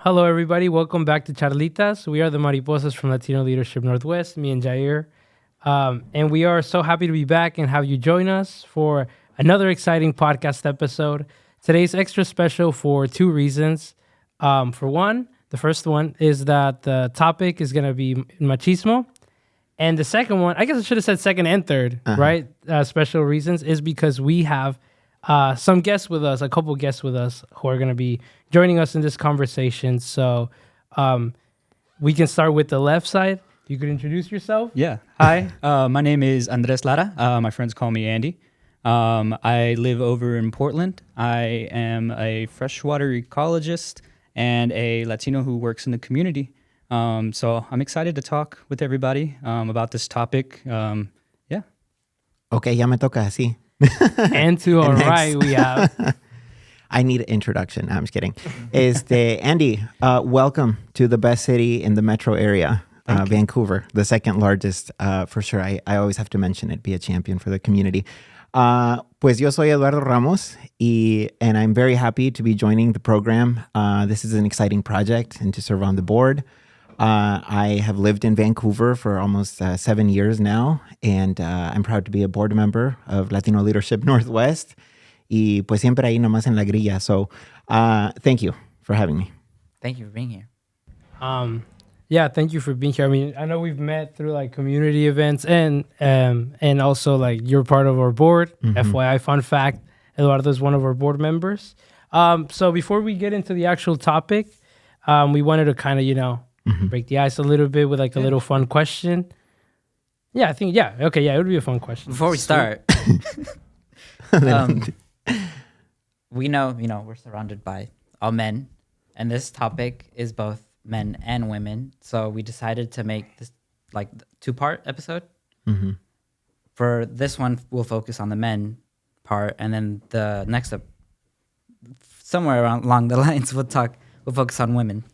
Hello, everybody. Welcome back to Charlitas. We are the Mariposas from Latino Leadership Northwest, me and Jair. And we are so happy to be back and have you join us for another exciting podcast episode. Today's extra special for two reasons. For one, the first one is that the topic is going to be machismo. And the second one, I guess I should have said second and third, right? Special reasons is because we have some guests with us, a couple guests with us who are going to be joining us in this conversation. So we can start with the left side. You could introduce yourself. Yeah. Hi, my name is Andres Lara. My friends call me Andy. I live over in Portland. I am a freshwater ecologist and a Latino who works in the community. So I'm excited to talk with everybody about this topic. Yeah. Okay, ya me toca así. And to our right, we have... I need an introduction. No, I'm just kidding. Andy, welcome to the best city in the metro area, Vancouver, the second largest, for sure. I always have to mention it, be a champion for the community. Pues yo soy Eduardo Ramos, and I'm very happy to be joining the program. This is an exciting project and to serve on the board. I have lived in Vancouver for almost 7 years now, and I'm proud to be a board member of Latino Leadership Northwest. Y pues siempre ahí nomás en la grilla. So thank you for having me. Thank you for being here. Yeah, thank you for being here. I mean, I know we've met through like community events and also like you're part of our board. FYI, fun fact, Eduardo is one of our board members. So before we get into the actual topic, we wanted to kind of, break the ice a little bit with like a little fun question. Yeah, I think, okay, it would be a fun question. Before we start, we know, we're surrounded by all men, and this topic is both men and women. So we decided to make this like two-part episode. For this one, we'll focus on the men part, and then the next up, somewhere along the lines, we'll focus on women.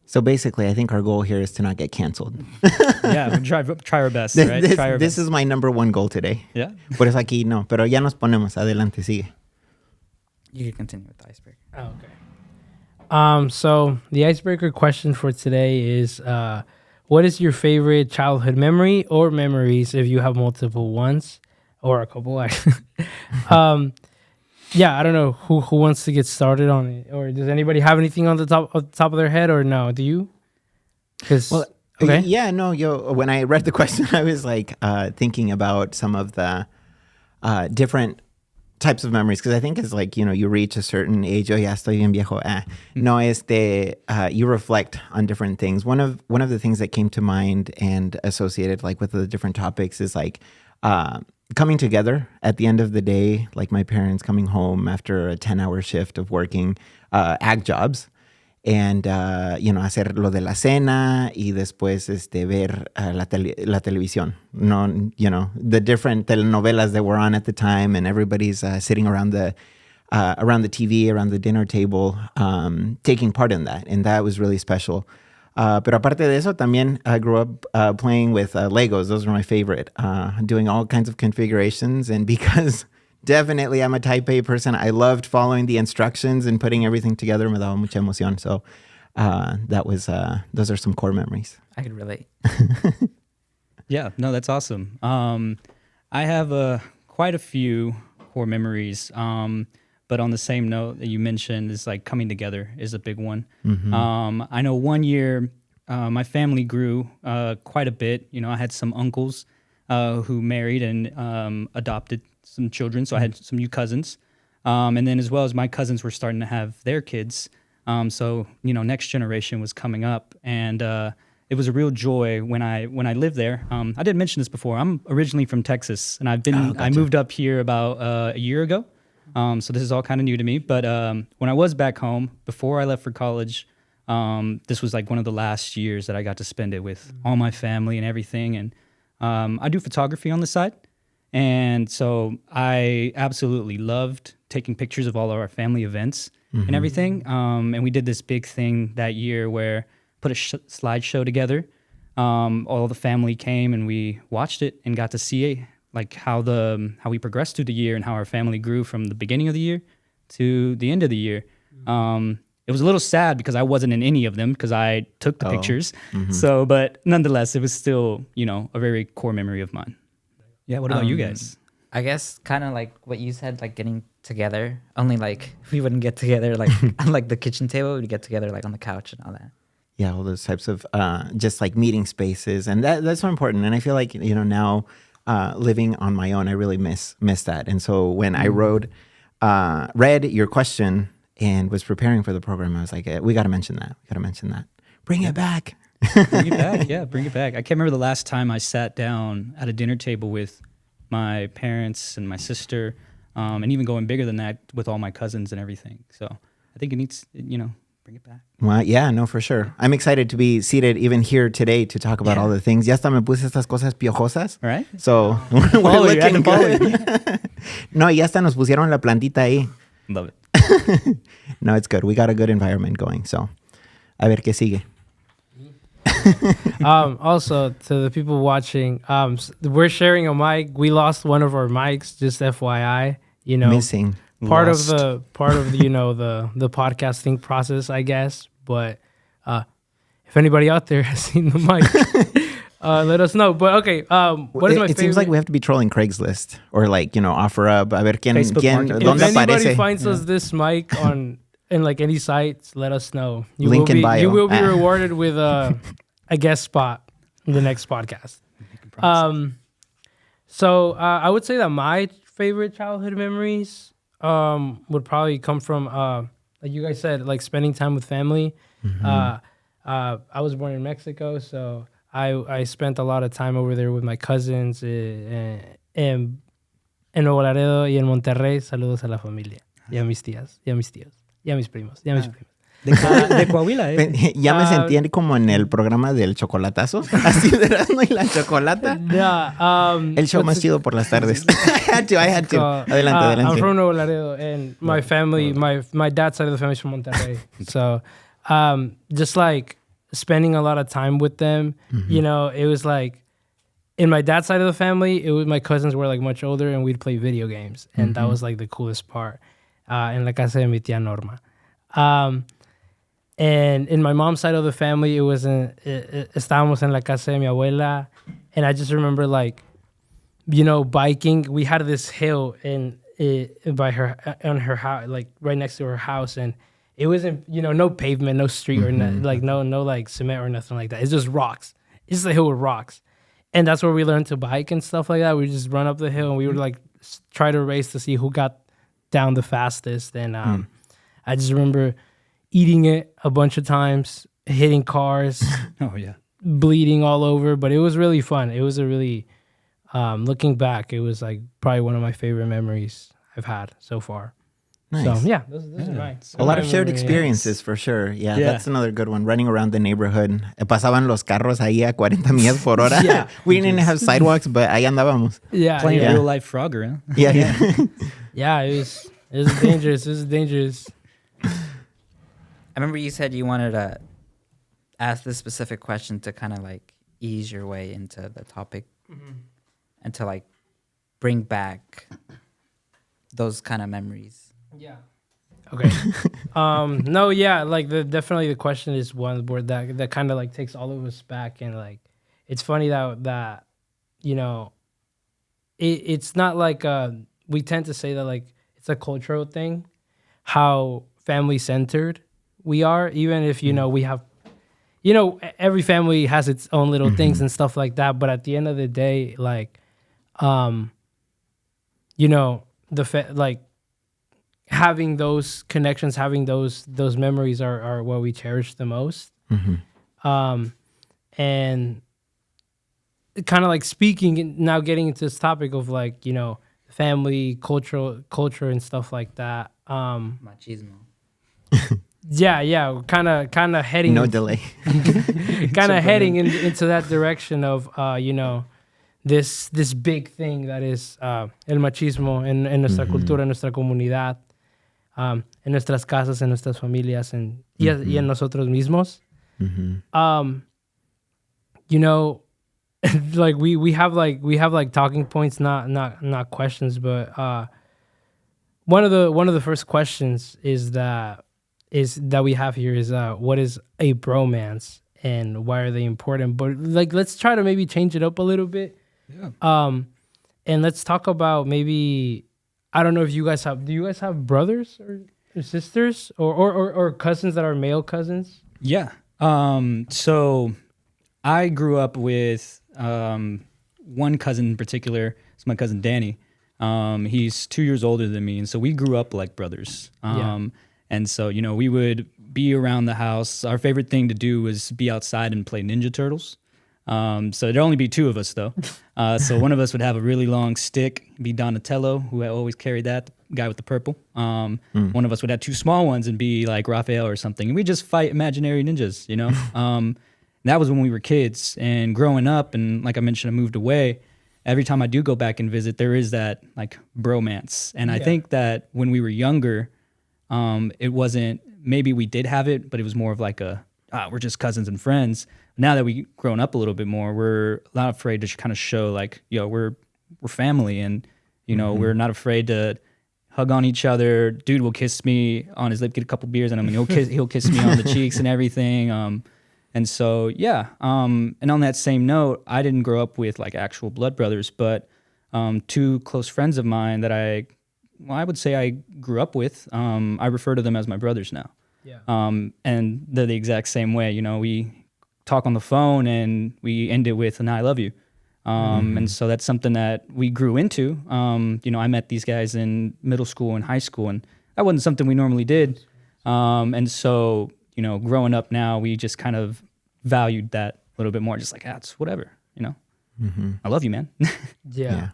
So basically, I think our goal here is to not get canceled. Yeah, we try our best, right? This is my number one goal today. Yeah. Por eso aquí no, pero ya nos ponemos. Adelante, sigue. You can continue with the icebreaker. Oh, okay. So the icebreaker question for today is, what is your favorite childhood memory or memories if you have multiple ones or a couple? Yeah, I don't know who wants to get started on it, or does anybody have anything on the top of their head, or no? Do you? When I read the question, I was like thinking about some of the different types of memories, because I think it's like, you reach a certain age, ya estoy bien viejo. No, you reflect on different things. One of the things that came to mind and associated like with the different topics is like coming together at the end of the day, like my parents coming home after a 10-hour shift of working ag jobs, and hacer lo de la cena y después ver la televisión. No, the different telenovelas that were on at the time, and everybody's sitting around the TV, around the dinner table, taking part in that, and that was really special. Pero aparte de eso, también I grew up playing with Legos. Those were my favorite, doing all kinds of configurations. And because definitely I'm a type A person, I loved following the instructions and putting everything together. Me daba mucha emoción. So those are some core memories. I could relate. Yeah, no, that's awesome. I have quite a few core memories. But on the same note that you mentioned, is like coming together is a big one. I know one year my family grew quite a bit. I had some uncles who married and adopted some children. So I had some new cousins. And then as well as my cousins were starting to have their kids. So, next generation was coming up. And it was a real joy when I lived there. I didn't mention this before. I'm originally from Texas, and I moved up here about a year ago. So this is all kind of new to me. But when I was back home, before I left for college, this was like one of the last years that I got to spend it with all my family and everything. And I do photography on the side. And so I absolutely loved taking pictures of all of our family events and everything. And we did this big thing that year where put a slideshow together. All the family came and we watched it and got to see like how we progressed through the year and how our family grew from the beginning of the year to the end of the year. It was a little sad because I wasn't in any of them because I took the pictures. So, but nonetheless, it was still, a very core memory of mine. Yeah. What about you guys? I guess kind of like what you said, like getting together. Only like we wouldn't get together like on like the kitchen table. We'd get together like on the couch and all that. Yeah, all those types of just like meeting spaces, and that's so important. And I feel like now living on my own, I really miss that. And so when I read your question and was preparing for the program, I was like, we got to mention that. Bring it back. Bring it back. Yeah, bring it back. I can't remember the last time I sat down at a dinner table with my parents and my sister, and even going bigger than that with all my cousins and everything. So I think it needs, bring it back. Well, yeah, no, for sure. I'm excited to be seated even here today to talk about all the things. Ya hasta me puse estas cosas piojosas. All right. So we're looking good. No, ya hasta nos pusieron la plantita ahí. Love it. No, it's good. We got a good environment going. So, a ver qué sigue. Also, to the people watching, we're sharing a mic. We lost one of our mics, just FYI. Missing. Part of the the podcasting process, I guess. But if anybody out there has seen the mic, let us know. But okay, what is my favorite? It seems like we have to be trolling Craigslist or like offer up. A ver quién Market. dónde if anybody aparece. finds us this mic in like any sites, let us know. Link in bio. You will be rewarded with a guest spot in the next podcast. So I would say that my favorite childhood memories would probably come from like you guys said, like spending time with family. I was born in Mexico, so I spent a lot of time over there with my cousins en Nuevo Laredo y en Monterrey. Saludos a la familia y a mis tías y a mis tíos y a mis primos y a mis primas. De Coahuila, Ya me sentí como en el programa del chocolatazo, así de Erasmo y la chocolata. Yeah, el show más chido por las tardes. I had to. Adelante. I'm from Nuevo Laredo, and my family, my dad's side of the family is from Monterrey. So, just like spending a lot of time with them, it was like in my dad's side of the family, my cousins were like much older, and we'd play video games, and that was like the coolest part. En la casa de mi tía Norma. And in my mom's side of the family, estábamos en la casa de mi abuela. And I just remember like, biking. We had this hill by her, on her house, like right next to her house. And it wasn't, no pavement, no street or like no like cement or nothing like that. It's just rocks. It's just a hill with rocks. And that's where we learned to bike and stuff like that. We just run up the hill and we would like try to race to see who got down the fastest. And I just remember eating it a bunch of times, hitting cars, bleeding all over. But it was really fun. It was a really, looking back, it was like probably one of my favorite memories I've had so far. Nice. So yeah, those are mine. A lot of shared experiences for sure. Yeah, that's another good one. Running around the neighborhood. Pasaban los carros ahí a 40 millas por hora. We didn't have sidewalks, but ahí andábamos. Yeah, playing real life Frogger, huh? Yeah. Yeah, it was dangerous. It was dangerous. I remember you said you wanted to ask this specific question to kind of like ease your way into the topic and to like bring back those kind of memories. Yeah. Okay. No, yeah, like definitely the question is one word that kind of like takes all of us back, and like it's funny that it's not like we tend to say that like it's a cultural thing, how family centered we are, even if we have every family has its own little things and stuff like that, but at the end of the day, like like having those connections, having those memories are what we cherish the most. And kind of like speaking now, getting into this topic of like family culture and stuff like that. Machismo. Yeah, kind of heading. No delay. Kind of heading into that direction of this big thing that is el machismo en nuestra cultura, en nuestra comunidad, en nuestras casas, en nuestras familias, y en nosotros mismos. Like we have like talking points, not questions, but one of the first questions is that is that we have here is what is a bromance and why are they important? But like, let's try to maybe change it up a little bit. Yeah. And let's talk about maybe, I don't know if do you guys have brothers or sisters or cousins that are male cousins? Yeah. So I grew up with one cousin in particular. It's my cousin Danny. He's 2 years older than me, and so we grew up like brothers. And so, you know, we would be around the house. Our favorite thing to do was be outside and play Ninja Turtles. So there'd only be two of us, though. So one of us would have a really long stick, be Donatello, who had always carried that, guy with the purple. One of us would have two small ones and be like Raphael or something. And we'd just fight imaginary ninjas, you know? That was when we were kids. And growing up, and like I mentioned, I moved away. Every time I do go back and visit, there is that like bromance. And I think that when we were younger, it wasn't, maybe we did have it, but it was more of like we're just cousins and friends. Now that we've grown up a little bit more, we're not afraid to kind of show like, yo, we're family, and you know, we're not afraid to hug on each other. Dude will kiss me on his lip, get a couple beers, and I mean he'll kiss me on the cheeks and everything. And so yeah. And on that same note, I didn't grow up with like actual blood brothers, but two close friends of mine that I would say I grew up with. I refer to them as my brothers now. Yeah. And they're the exact same way. You know, we talk on the phone and we end it with "and I love you." And so that's something that we grew into. You know, I met these guys in middle school and high school, and that wasn't something we normally did. And so, you know, growing up now, we just kind of valued that a little bit more. Just like, it's whatever, you know. I love you, man. Yeah.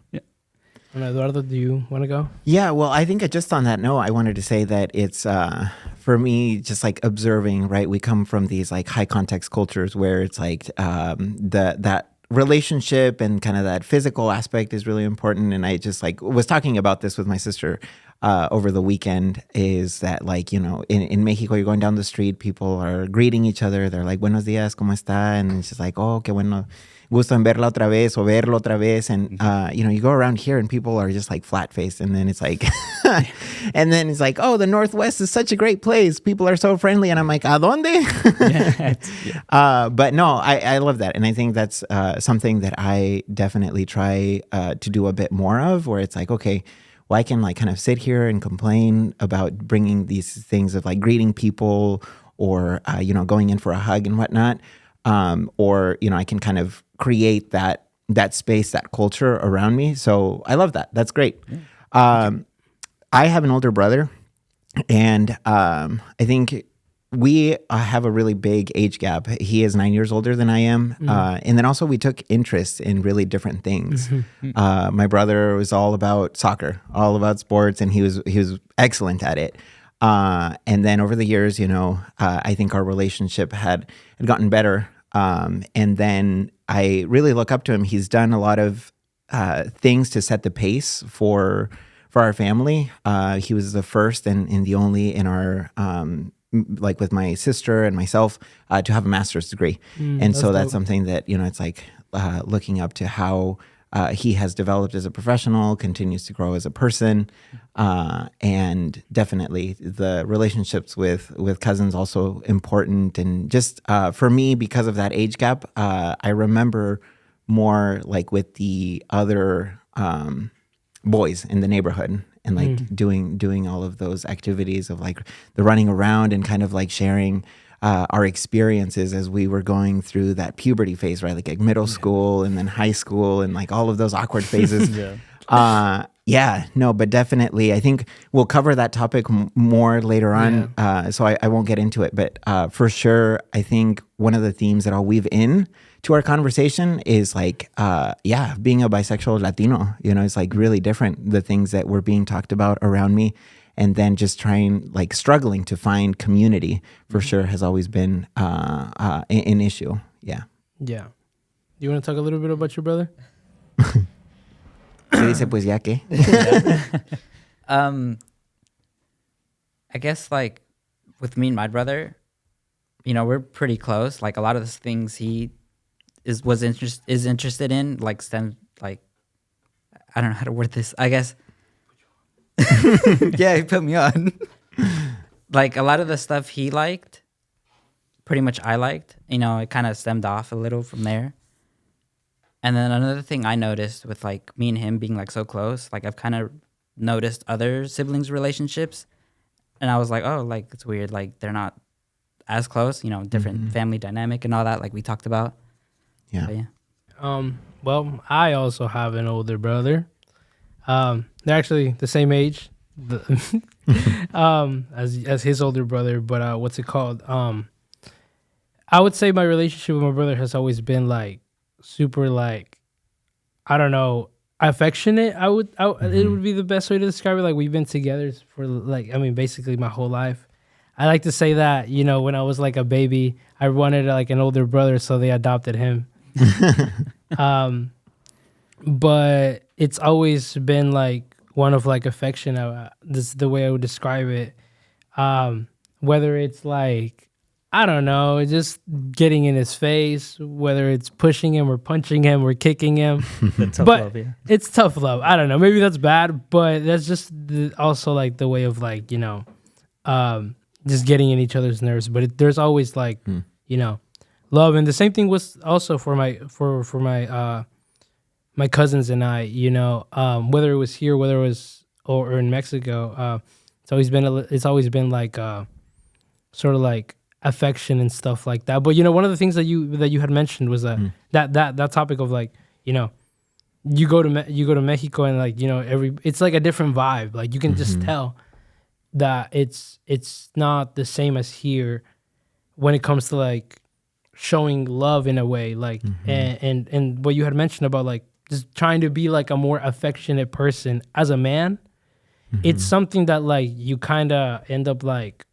And Eduardo, do you want to go? Yeah, well, I think just on that note, I wanted to say that it's, for me, just like observing, right? We come from these like high context cultures where it's like that relationship and kind of that physical aspect is really important. And I just like was talking about this with my sister over the weekend, is that like, you know, in Mexico, you're going down the street, people are greeting each other. They're like, buenos días, ¿cómo está? And it's just like, oh, qué bueno. Gusto en verla otra vez o verlo otra vez. And, you know, you go around here and people are just like flat faced. And then it's like, and then it's like, oh, the Northwest is such a great place. People are so friendly. And I'm like, ¿a dónde? But no, I love that. And I think that's something that I definitely try to do a bit more of, where it's like, okay, well, I can like kind of sit here and complain about bringing these things of like greeting people or, you know, going in for a hug and whatnot. Or, you know, I can kind of create that space, that culture around me. So I love that. That's great. I have an older brother, and I think we have a really big age gap. He is 9 years older than I am. And then also we took interest in really different things. My brother was all about soccer, all about sports, and he was excellent at it. And then over the years, you know, I think our relationship had gotten better. And then I really look up to him. He's done a lot of things to set the pace for our family. He was the first and the only in our, like with my sister and myself, to have a master's degree. And so that's something that, you know, it's like looking up to how he has developed as a professional, continues to grow as a person. And definitely the relationships with cousins also important. And just for me, because of that age gap, I remember more like with the other boys in the neighborhood, and like doing all of those activities of like the running around and kind of like sharing our experiences as we were going through that puberty phase, right? Like middle school and then high school and like all of those awkward phases. But definitely, I think we'll cover that topic more later on. So I won't get into it, but for sure, I think one of the themes that I'll weave in to our conversation is like, being a bisexual Latino, you know, it's like really different, the things that were being talked about around me. And then just struggling to find community for sure has always been an issue. Yeah. Yeah. You want to talk a little bit about your brother? ¿Qué dice pues ya qué? I guess like with me and my brother, you know, we're pretty close. Like a lot of the things he is interested in, like I don't know how to word this. I guess. Yeah, he put me on. like a lot of the stuff he liked, pretty much I liked. You know, it kind of stemmed off a little from there. And then another thing I noticed with like me and him being like so close, like I've kind of noticed other siblings' relationships, and I was like, oh, like it's weird, like they're not as close, you know, different family dynamic and all that, like we talked about. Yeah. But yeah. Well, I also have an older brother. They're actually the same age, as his older brother. But what's it called? I would say my relationship with my brother has always been like super, like, I don't know, affectionate. It would be the best way to describe it. Like we've been together for like, I mean, basically my whole life. I like to say that, you know, when I was like a baby, I wanted like an older brother, so they adopted him. But it's always been like one of like affection. This is the way I would describe it. Whether it's like, I don't know, just getting in his face, whether it's pushing him or punching him or kicking him. Tough But love, yeah. it's tough love. I don't know. Maybe that's bad, but that's just also like the way of like, you know, just getting in each other's nerves. But there's always like, you know, love. And the same thing was also for my my cousins and I, you know, whether it was here, whether it was or in Mexico, it's always been like sort of like affection and stuff like that. But you know, one of the things that you had mentioned was that topic of like, you know, you go to Mexico and like, you know, it's like a different vibe. Like you can just tell that it's not the same as here when it comes to like showing love in a way, like and what you had mentioned about like just trying to be like a more affectionate person as a man. It's something that like you kind of end up like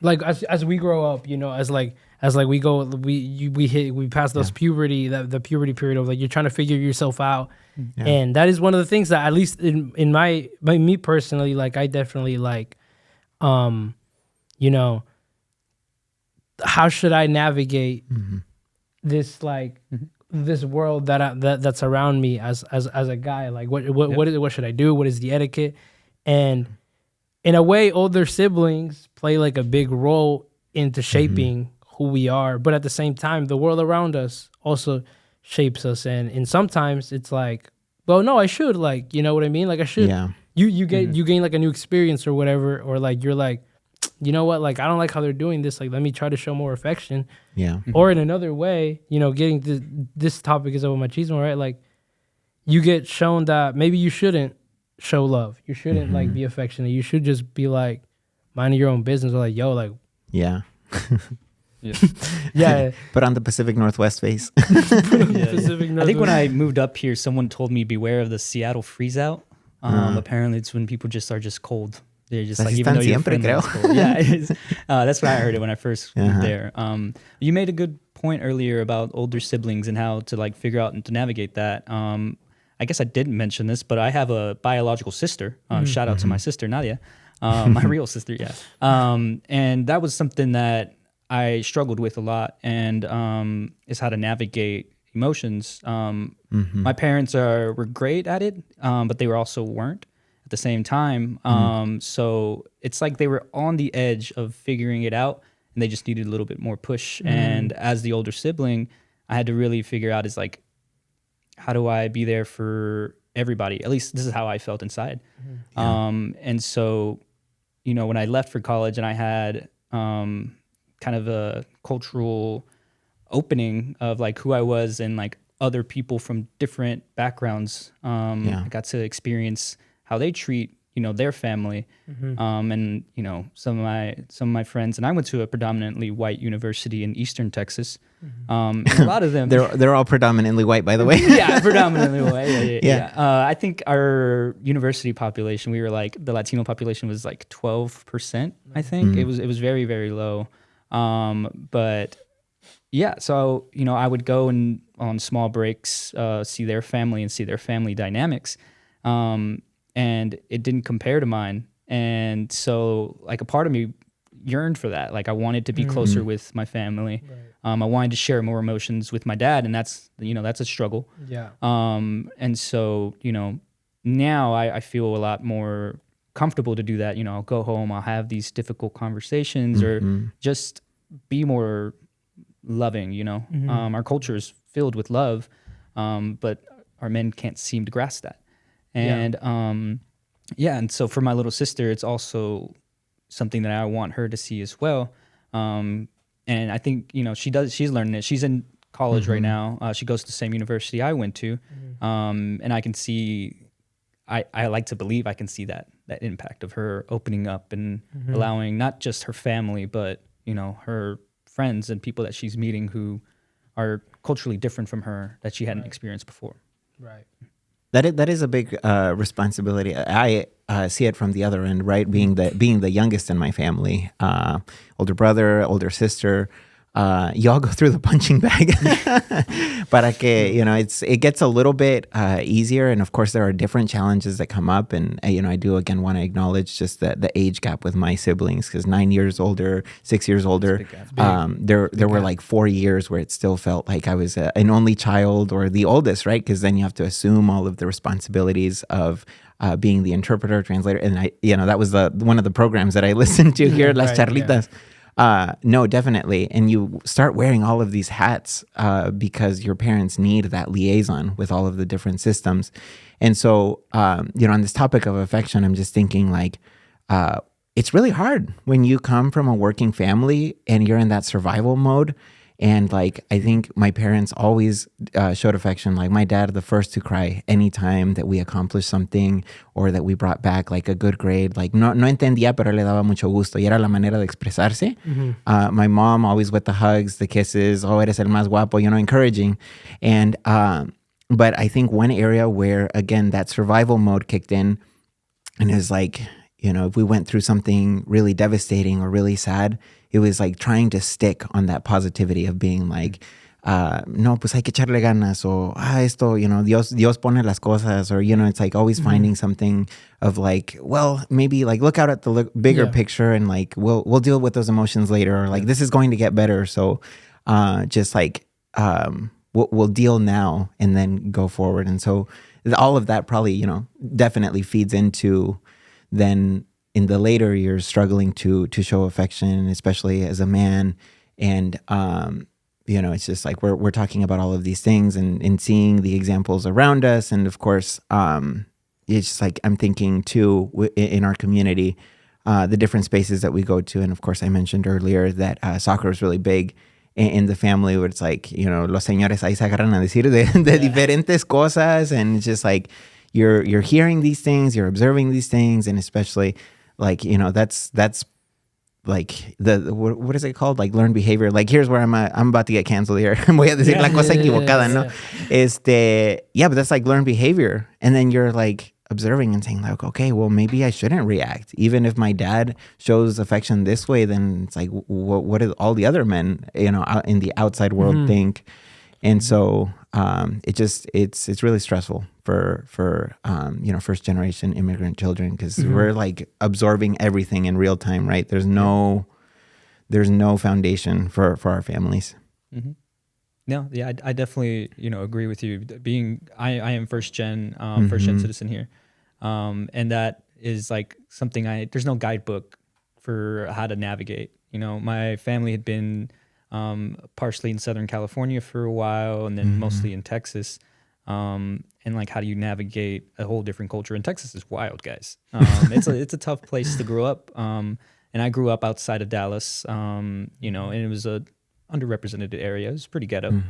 as we grow up, you know, as we pass those puberty, the puberty period of like you're trying to figure yourself out. And that is one of the things that, at least in me personally, like I definitely like, you know, how should I navigate this like this world that's around me as a guy? Like what should I do? What is the etiquette? And in a way, older siblings play like a big role into shaping who we are, but at the same time, the world around us also shapes us. And sometimes it's like, well, no, I should, like, you know what I mean? Like I should. Yeah. You gain like a new experience or whatever, or like you're like, you know what? Like I don't like how they're doing this. Like let me try to show more affection. Yeah. Or in another way, you know, getting to this topic is about machismo, right? Like you get shown that maybe you shouldn't show love. You shouldn't like be affectionate. You should just be like minding your own business. Or like, yo, like yeah. Yeah. Put on the Pacific Northwest face. Pacific Northwest. I think when I moved up here, someone told me beware of the Seattle freeze out. Apparently, it's when people just are just cold. They're just like, even though you're friendly, it's cold. Yeah, that's what I heard it when I first moved there. You made a good point earlier about older siblings and how to like figure out and to navigate that. I guess I didn't mention this, but I have a biological sister. Shout out to my sister, Nadia, my real sister, yeah. And that was something that I struggled with a lot, and is how to navigate emotions. My parents were great at it, but they also weren't at the same time. So it's like they were on the edge of figuring it out, and they just needed a little bit more push. And as the older sibling, I had to really figure out is like, how do I be there for everybody? At least this is how I felt inside. And so, you know, when I left for college and I had kind of a cultural opening of like who I was and like other people from different backgrounds, I got to experience how they treat, you know, their family. And, you know, some of my friends, and I went to a predominantly white university in Eastern Texas. And a lot of them, they're all predominantly white, by the way. Yeah, predominantly white. Yeah. I think our university population, we were like, the Latino population was like 12%. I think it was very, very low. But yeah, so, you know, I would go and on small breaks, see their family and see their family dynamics. And it didn't compare to mine. And so like a part of me yearned for that. Like I wanted to be closer with my family. Right. I wanted to share more emotions with my dad, and that's a struggle. Yeah. And so, you know, now I feel a lot more comfortable to do that. I'll go home, I'll have these difficult conversations or just be more loving. Our culture is filled with love, but our men can't seem to grasp that. And and so for my little sister, it's also something that I want her to see as well. And I think she's learning it. She's in college right now. She goes to the same university I went to, and I can see. I like to believe I can see that impact of her opening up and allowing not just her family, but her friends and people that she's meeting who are culturally different from her that she hadn't experienced before. Right. That is a big responsibility. I see it from the other end, right? Being the youngest in my family, older brother, older sister. You all go through the punching bag, but it gets a little bit easier. And of course, there are different challenges that come up. And I do again want to acknowledge just the age gap with my siblings, because 9 years older, 6 years older. There were like 4 years where it still felt like I was an only child or the oldest, right? Because then you have to assume all of the responsibilities of being the interpreter, translator, and that was one of the programs that I listened to here, Las Charlitas. No, definitely. And you start wearing all of these hats because your parents need that liaison with all of the different systems. And so, on this topic of affection, I'm just thinking like, it's really hard when you come from a working family and you're in that survival mode. And like, I think my parents always showed affection. Like my dad, the first to cry anytime that we accomplished something or that we brought back like a good grade. Like no entendía, pero le daba mucho gusto. Y era la manera de expresarse. My mom always with the hugs, the kisses, oh, eres el más guapo, encouraging. And, but I think one area where, again, that survival mode kicked in and is like, if we went through something really devastating or really sad, it was like trying to stick on that positivity of being like, no, pues hay que echarle ganas, or esto, Dios pone las cosas, or, it's like always finding something of like, well, maybe like look out at the bigger picture and like, we'll deal with those emotions later, or like, this is going to get better. So just like, we'll deal now and then go forward. And so all of that probably, definitely feeds into then in the later years struggling to show affection, especially as a man. And, it's just like we're talking about all of these things and seeing the examples around us. And of course, it's just like I'm thinking too in our community, the different spaces that we go to. And of course, I mentioned earlier that soccer is really big in the family, where it's like, los señores ahí se agarran a decir de diferentes cosas. And it's just like you're hearing these things, you're observing these things, and especially like, that's like what is it called? Like learned behavior. Like here's where I'm about to get canceled here. Voy a decir la cosa equivocada, ¿no? But that's like learned behavior. And then you're like observing and saying like, okay, well, maybe I shouldn't react. Even if my dad shows affection this way, then it's like, what do all the other men, out in the outside world think? And so it's really stressful for first generation immigrant children, because we're like absorbing everything in real time, right? There's no foundation for our families. No, yeah, I definitely agree with you. I am first gen citizen here, and that is like something there's no guidebook for how to navigate. My family had been partially in Southern California for a while, and then mostly in Texas. And like, how do you navigate a whole different culture? And Texas is wild, guys. It's a tough place to grow up. And I grew up outside of Dallas, and it was a underrepresented area. It was pretty ghetto.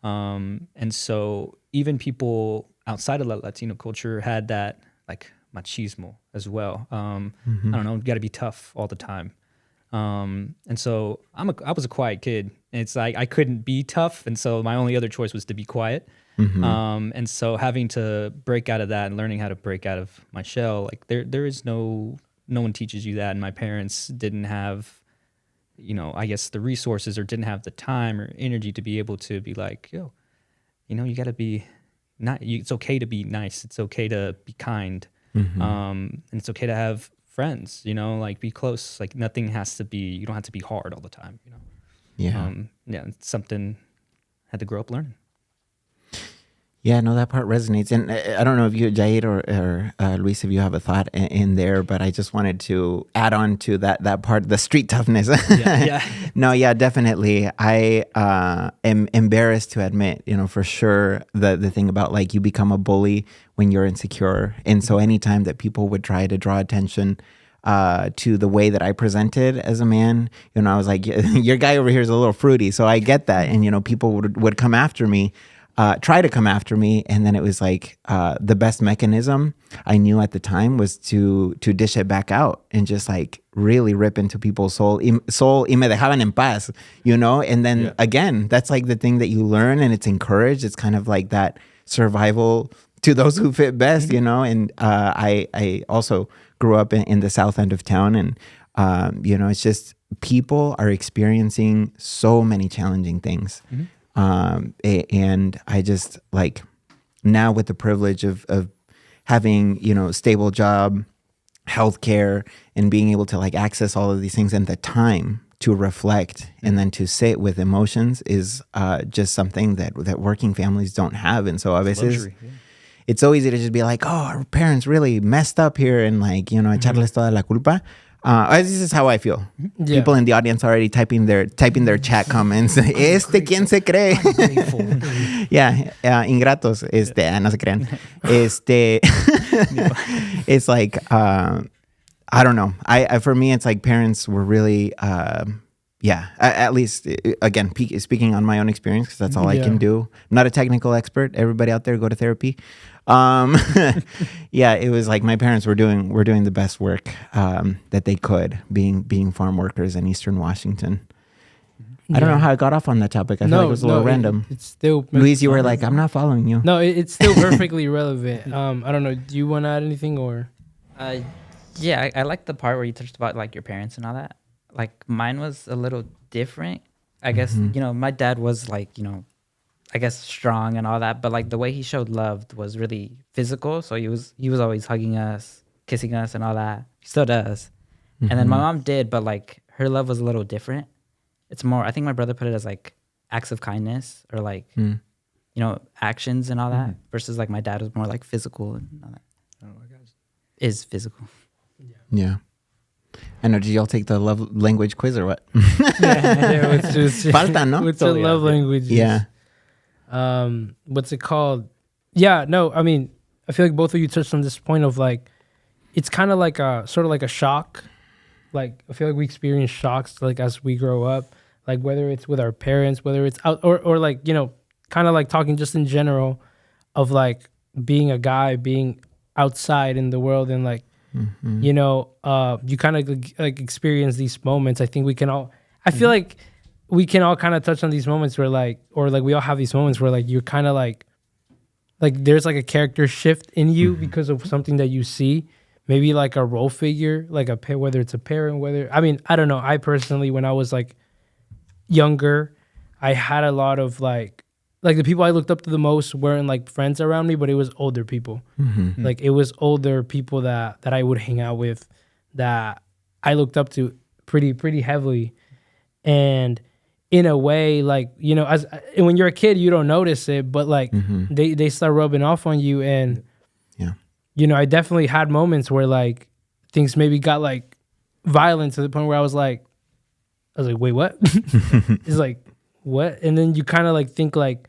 And so even people outside of Latino culture had that like machismo as well. I don't know, you got to be tough all the time. And so I was a quiet kid. And it's like I couldn't be tough, and so my only other choice was to be quiet. And so having to break out of that and learning how to break out of my shell, like there is no one teaches you that, and my parents didn't have, I guess the resources, or didn't have the time or energy to be able to be like, yo, you got to be not. It's okay to be nice. It's okay to be kind. And it's okay to have friends, like be close. Like nothing has to be, you don't have to be hard all the time, Yeah. It's something I had to grow up learning. Yeah, no, that part resonates. And I don't know if you, Jair or Luis, if you have a thought in there, but I just wanted to add on to that part, the street toughness. Yeah. No, yeah, definitely. I am embarrassed to admit, for sure, the thing about like you become a bully when you're insecure. And so anytime that people would try to draw attention to the way that I presented as a man, I was like, your guy over here is a little fruity. So I get that. And, people would come after me. Try to come after me, and then it was like the best mechanism I knew at the time was to dish it back out and just like really rip into people's soul y me dejaban en paz, and then again, that's like the thing that you learn and it's encouraged. It's kind of like that survival to those who fit best, and I also grew up in the south end of town, and it's just people are experiencing so many challenging things. And I just like now with the privilege of having, stable job, healthcare, and being able to like access all of these things and the time to reflect and then to sit with emotions is just something that working families don't have. And so a veces it's so easy to just be like, oh, our parents really messed up here and like, echarles toda la culpa. This is how I feel. Yeah. People in the audience already typing their chat comments. ¿Quién se cree? Yeah, ingratos. No se crean. It's like, I don't know. I for me, it's like parents were really, at least, again, speaking on my own experience, because that's all I can do. I'm not a technical expert. Everybody out there, go to therapy. It was like my parents were doing the best work that they could, being farm workers in Eastern Washington. I don't know how I got off on that topic. I feel like it was a little random. It's still Luis, you were like, I'm not following you. No, it's still perfectly relevant. I don't know. Do you want to add anything or? I like the part where you touched about like your parents and all that. Like mine was a little different. I guess, my dad was like, I guess strong and all that, but like the way he showed love was really physical. So he was always hugging us, kissing us and all that. He still does. And then my mom did, but like her love was a little different. It's more, I think my brother put it as like acts of kindness or like, actions and all that versus like my dad was more like physical and all that. Oh my gosh. Is physical. Yeah. I know. Did y'all take the love language quiz or what? It's just Falta, no? What's the love language? Yeah. What's it called? Yeah, no, I mean, I feel like both of you touched on this point of like, it's kind of like a sort of like a shock. Like, I feel like we experience shocks like as we grow up, like whether it's with our parents, whether it's out or like, kind of like talking just in general of like being a guy, being outside in the world and like, you kind of like experience these moments. I think we can all, I feel like we can all kind of touch on these moments where like, or like we all have these moments where like you're kind of like there's like a character shift in you because of something that you see, maybe like a role figure, like whether it's a parent, I don't know. I personally, when I was like younger, I had a lot of like the people I looked up to the most weren't like friends around me, but it was older people. Like it was older people that I would hang out with that I looked up to pretty heavily. And in a way, like, as when you're a kid, you don't notice it, but like they start rubbing off on you. And, I definitely had moments where like things maybe got like violent to the point where I was like, wait, what? It's like, what? And then you kind of like think like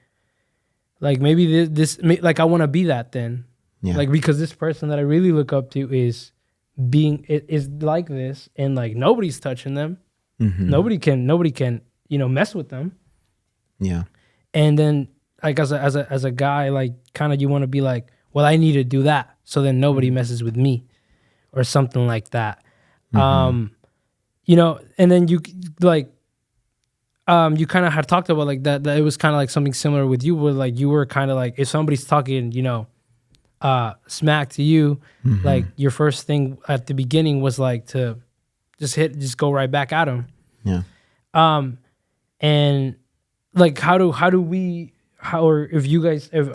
maybe this like I want to be that then. Like, because this person that I really look up to is like this, and like nobody's touching them. Nobody can mess with them. Yeah. And then like as a guy, like kind of you want to be like, well, I need to do that so then nobody messes with me or something like that. And then you like you kind of had talked about like that it was kind of like something similar with you, where like you were kind of like, if somebody's talking smack to you, like your first thing at the beginning was like to just go right back at them. And like or if you guys, if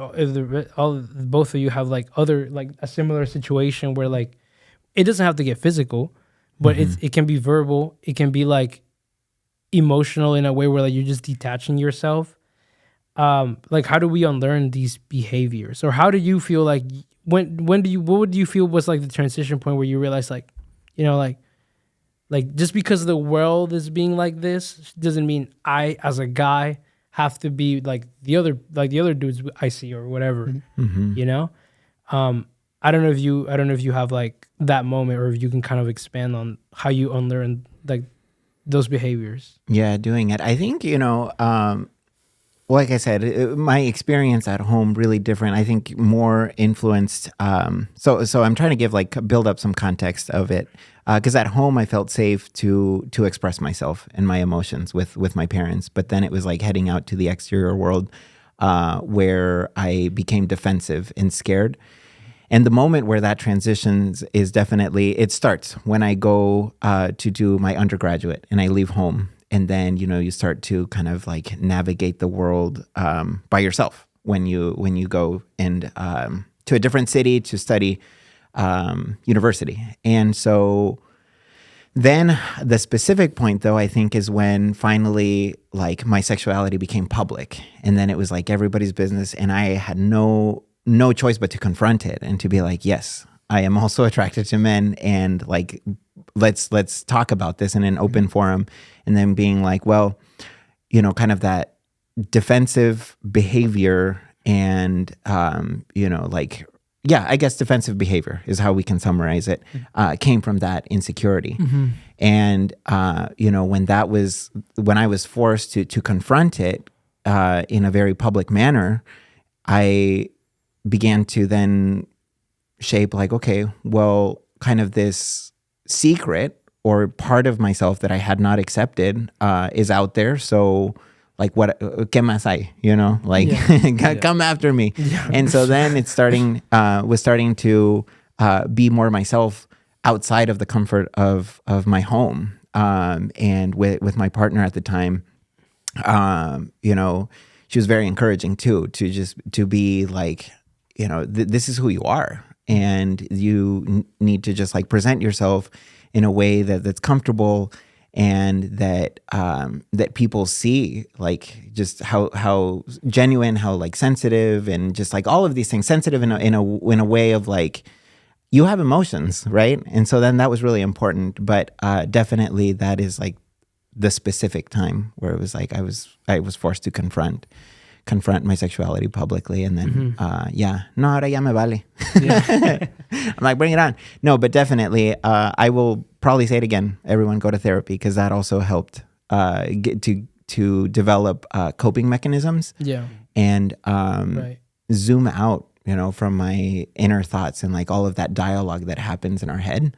both of you have like other like a similar situation where like it doesn't have to get physical, but it can be verbal, it can be like emotional in a way where like you're just detaching yourself. like how do we unlearn these behaviors, or how do you feel like what would you feel was like the transition point where you realize like, you know, like just because the world is being like this doesn't mean I as a guy have to be like the other dudes I see or whatever, you know? I don't know if you have like that moment, or if you can kind of expand on how you unlearn like those behaviors. Yeah, doing it. I think, like I said, my experience at home really different. I think more influenced. So I'm trying to give build up some context of it, because at home I felt safe to express myself and my emotions with my parents. But then it was like heading out to the exterior world, where I became defensive and scared. And the moment where that transitions is definitely, it starts when I go to do my undergraduate and I leave home. And then, you start to kind of like navigate the world by yourself when you go and to a different city to study university. And so then the specific point, though, I think is when finally like my sexuality became public. And then it was like everybody's business. And I had no choice but to confront it and to be like, yes, I am also attracted to men, and like, let's talk about this in an open forum. And then being like, well, kind of that defensive behavior and, I guess defensive behavior is how we can summarize it, came from that insecurity. And, when I was forced to confront it in a very public manner, I began to then shape like, okay, well, kind of this secret or part of myself that I had not accepted is out there. So like, what, ¿qué más hay? Come after me. Yeah. And so then it's was starting to be more myself outside of the comfort of my home. And with my partner at the time, she was very encouraging too, to be like, this is who you are, and you need to just like present yourself in a way that's comfortable, and that people see like just how genuine, how like sensitive, and just like all of these things, sensitive in a way of like, you have emotions, right? And so then that was really important. But definitely that is like the specific time where it was like I was forced to confront my sexuality publicly. And then no, ahora ya me vale. Yeah. I'm like, bring it on. No, but definitely I will probably say it again, everyone go to therapy, because that also helped get to develop coping mechanisms. Yeah. And right. zoom out, from my inner thoughts and like all of that dialogue that happens in our head,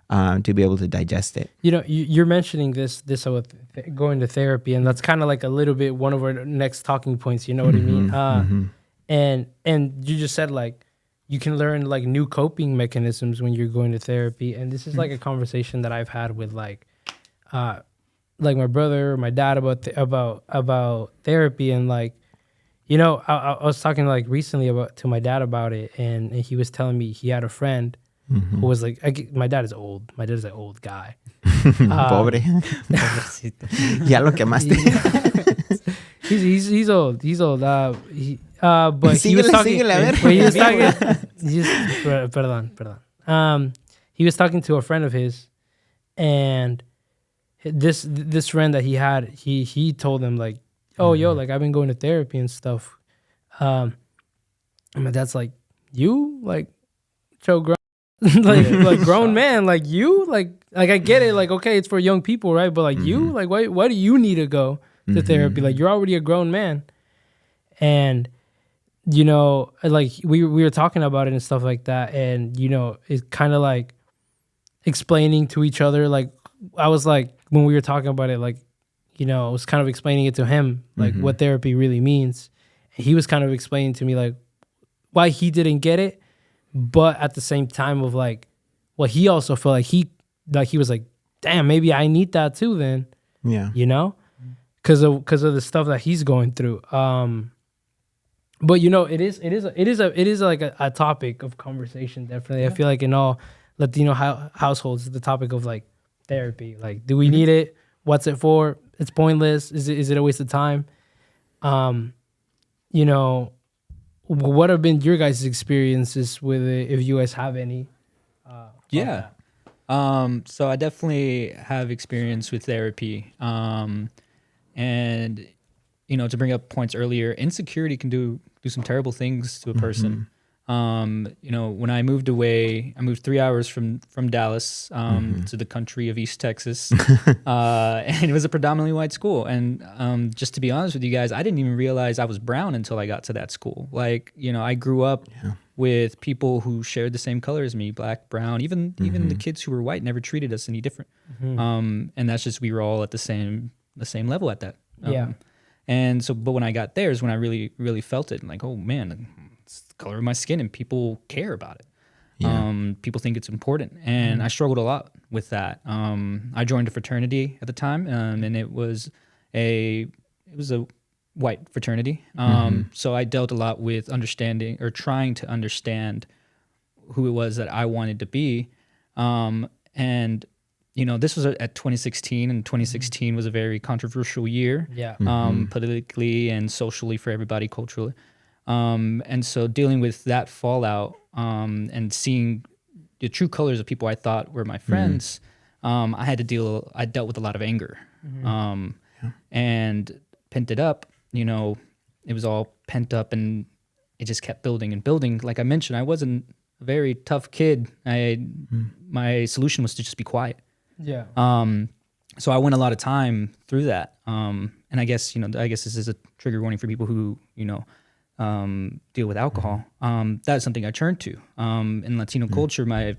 to be able to digest it. You're mentioning this with going to therapy, and that's kind of like a little bit one of our next talking points. You know what I mean? And you just said like you can learn like new coping mechanisms when you're going to therapy, and this is like a conversation that I've had with like my brother or my dad about therapy. And like, I was talking like recently to my dad about it, and he was telling me he had a friend who was like, my dad is old. My dad is an old guy. Pobre. Ya lo quemaste. He's old. He's old. But he was talking. Perdón. He was talking to a friend of his, and this friend that he had, he told him like, oh, yo, like I've been going to therapy and stuff. And my dad's like, you like, Joe, like grown man, like you, like I get it, like okay, it's for young people, right? But like you, like why do you need to go to therapy? Like you're already a grown man. And like we were talking about it and stuff like that, and it's kind of like explaining to each other. Like I was like, when we were talking about it, like I was kind of explaining it to him, like what therapy really means. And he was kind of explaining to me like why he didn't get it. But at the same time of like, well, he also felt like he was like, damn, maybe I need that too then. Yeah. Because of the stuff that he's going through. But it is like a topic of conversation, definitely. Yeah. I feel like in all Latino households, the topic of like therapy. Like, do we need it? What's it for? It's pointless. Is it a waste of time? you know, what have been your guys' experiences with it, if you guys have any? Yeah. So I definitely have experience with therapy. And to bring up points earlier, insecurity can do some terrible things to a person. When I moved away, I moved 3 hours from Dallas to the country of East Texas, and it was a predominantly white school. And just to be honest with you guys, I didn't even realize I was brown until I got to that school. Like, I grew up with people who shared the same color as me, black, brown, even the kids who were white never treated us any different. And that's just, we were all at the same level at that. And so, but when I got there is when I really, really felt it. Like, oh man, it's the color of my skin, and people care about it. People think it's important, and I struggled a lot with that. I joined a fraternity at the time, and it was a white fraternity. So I dealt a lot with understanding, or trying to understand who it was that I wanted to be. And this was at 2016, and 2016 was a very controversial year, politically and socially for everybody, culturally. And so dealing with that fallout, and seeing the true colors of people I thought were my friends, I dealt with a lot of anger, and pent it up. It was all pent up, and it just kept building and building. Like I mentioned, I wasn't a very tough kid. My solution was to just be quiet. So I went a lot of time through that. And I guess this is a trigger warning for people who, deal with alcohol. That's something I turned to. In Latino culture, it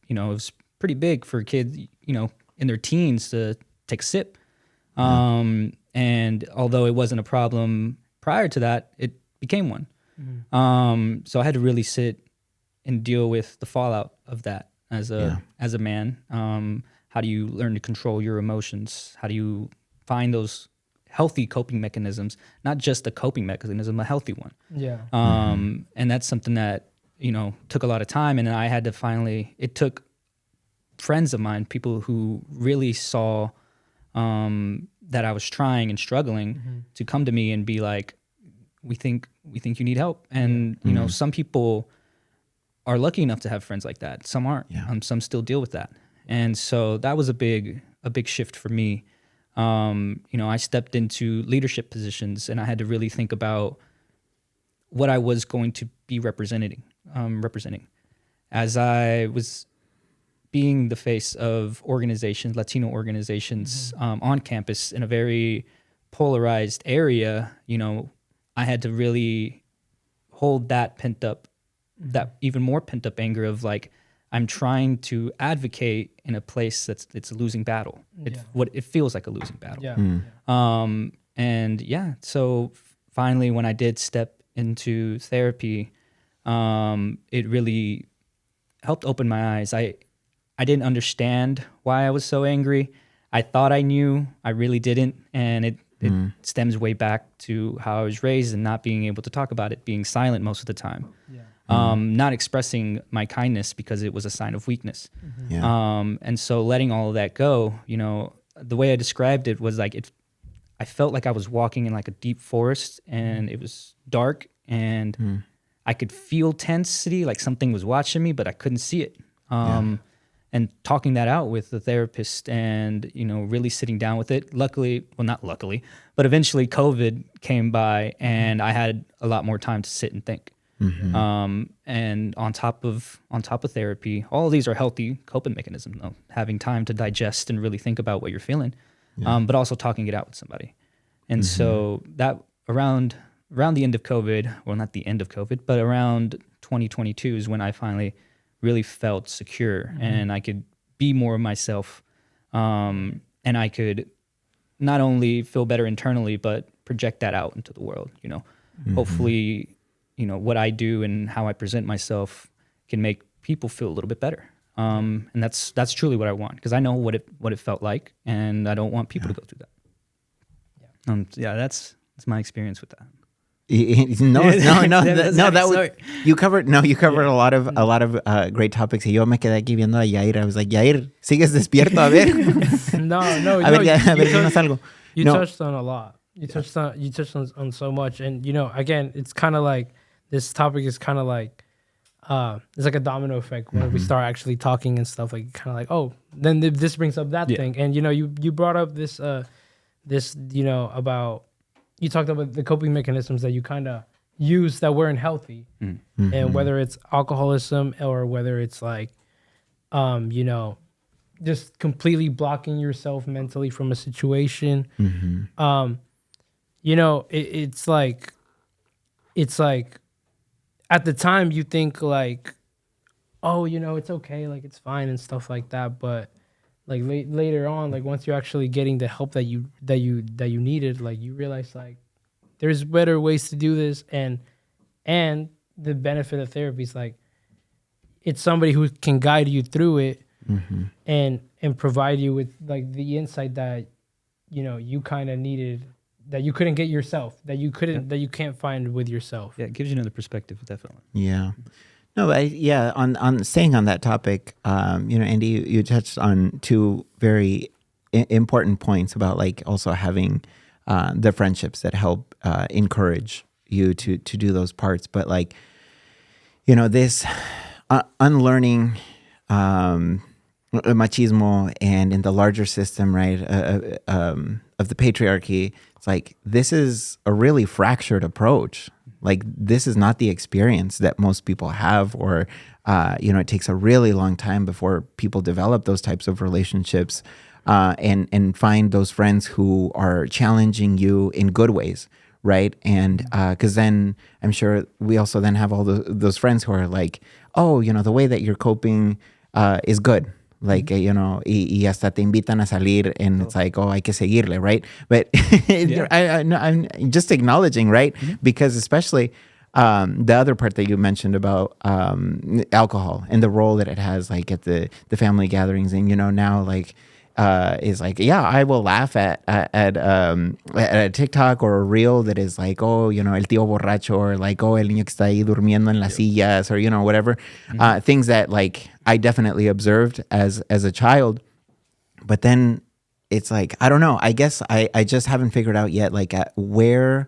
was pretty big for kids, in their teens to take a sip. And although it wasn't a problem prior to that, it became one. So I had to really sit and deal with the fallout of that as a man. How do you learn to control your emotions? How do you find those healthy coping mechanisms? Not just a coping mechanism, a healthy one. And that's something that, took a lot of time. And I had to it took friends of mine, people who really saw that I was trying and struggling, to come to me and be like, we think you need help. And, some people are lucky enough to have friends like that. Some aren't. Some still deal with that. And so that was a big shift for me. I stepped into leadership positions, and I had to really think about what I was going to be representing, as I was being the face of organizations, Latino organizations, on campus in a very polarized area. I had to really hold that even more pent up anger of like, I'm trying to advocate in a place it's a losing battle. It feels like a losing battle. So finally, when I did step into therapy, it really helped open my eyes. I didn't understand why I was so angry. I thought I knew, I really didn't, and it stems way back to how I was raised and not being able to talk about it, being silent most of the time. Not expressing my kindness because it was a sign of weakness. And so letting all of that go, the way I described it was like, I felt like I was walking in like a deep forest, and it was dark, and I could feel tensity, like something was watching me, but I couldn't see it. And talking that out with the therapist, and, really sitting down with it. Not luckily, but eventually COVID came by, and I had a lot more time to sit and think. And on top of therapy, all of these are healthy coping mechanisms, though. Having time to digest and really think about what you're feeling, but also talking it out with somebody. And so that around the end of COVID, well, not the end of COVID, but around 2022 is when I finally really felt secure, and I could be more of myself, and I could not only feel better internally, but project that out into the world. Hopefully, what I do and how I present myself can make people feel a little bit better. And that's truly what I want, because I know what it felt like, and I don't want people to go through that. That's my experience with that. You covered a lot of great topics. Y yo me quedé aquí viendo a Yair. I was like, Yair, ¿sigues despierto? A ver. No. A ver, dinos algo. You touched on a lot. You touched on so much, and again, it's kind of like this topic is kind of like it's like a domino effect when we start actually talking and stuff. Like kind of like, oh, then this brings up that thing, and you brought up this about, you talked about the coping mechanisms that you kind of use that weren't healthy, and whether it's alcoholism or whether it's like just completely blocking yourself mentally from a situation. It's like at the time you think like, oh, it's okay, like it's fine and stuff like that, but like later on, like once you're actually getting the help that you needed, like you realize like there's better ways to do this, and the benefit of therapy is like it's somebody who can guide you through it, and provide you with like the insight that you kind of needed, that you couldn't get yourself, that you can't find with yourself. Yeah, it gives you another perspective, definitely. Yeah. No, on staying on that topic, Andy, you touched on two very important points about like also having the friendships that help encourage you to do those parts. But like, this unlearning machismo and in the larger system, right, of the patriarchy, it's like this is a really fractured approach. Like this is not the experience that most people have, or it takes a really long time before people develop those types of relationships, and find those friends who are challenging you in good ways, right? And because then I'm sure we also then have all those friends who are like, oh, the way that you're coping is good. Like, y hasta te invitan a salir, and it's like, oh, hay que seguirle, right? But I'm just acknowledging, right? Because especially the other part that you mentioned about alcohol and the role that it has, like at the family gatherings, and now like is like, yeah, I will laugh at a TikTok or a reel that is like, oh, el tío borracho, or like, oh, el niño que está ahí durmiendo en las sillas, or whatever, things that like I definitely observed as a child. But then it's like, I don't know, I guess I just haven't figured out yet, like at where